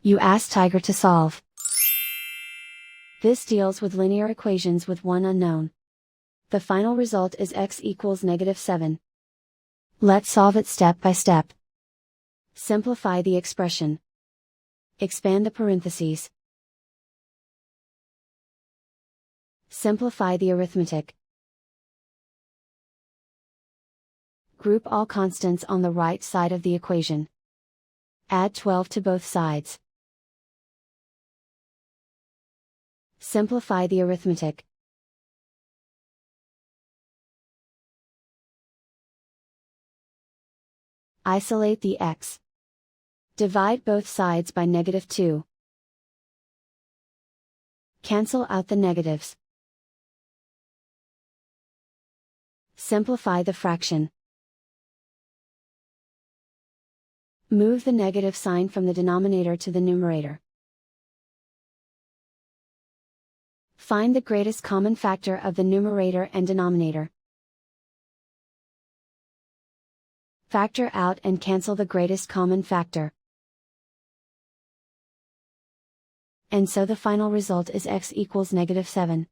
You ask Tiger to solve. This deals with linear equations with one unknown. The final result is x equals -7. Let's solve it step by step. Simplify the expression. Expand the parentheses. Simplify the arithmetic. Group all constants on the right side of the equation. Add 12 to both sides. Simplify the arithmetic. Isolate the x. Divide both sides by -2. Cancel out the negatives. Simplify the fraction. Move the negative sign from the denominator to the numerator. Find the greatest common factor of the numerator and denominator. Factor out and cancel the greatest common factor. And so the final result is x equals -7.